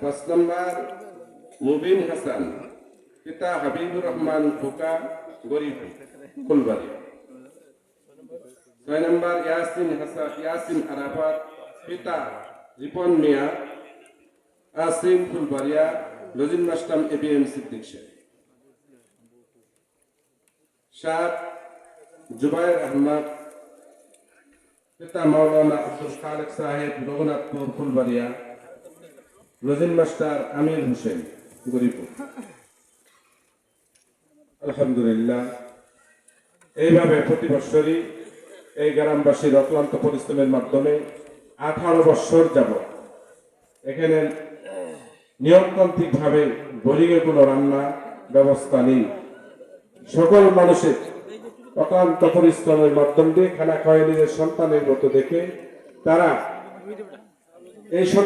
5 নম্বর মুবিন হাসান, পিতা হাবিবুর রহমান খোকা, গরিপুর ফুলবাড়িয়া। 6 নম্বর ইয়াসিন আরাফাত, পিতা রিপন মিয়া, আসিম ফুলবাড়িয়া, লজিন মাস্টাম এবিএম সিদ্দিক শেখ। 7 জুবাইর আহমদ, পিতা মৌলানা আব্দুল খালেক সাহেব, রঘুনাথপুর ফুলবাড়িয়া, লজিন মাস্টার আমির হোসেন, গরিপুর। আলহামদুলিল্লাহ, এইভাবে প্রতি বৎসরই এই গ্রামবাসীর অক্লান্ত পরিশ্রমের মাধ্যমে 18 বৎসর যাবৎ এখানে নিয়মতান্ত্রিক ভাবে বোরিংয়ে কোনো রান্না ব্যবস্থা নেই। সকল মানুষের অক্লান্ত পরিশ্রমের মাধ্যম দিয়ে খানা খাওয়াই নিজের সন্তানের মতো দেখে তারা এই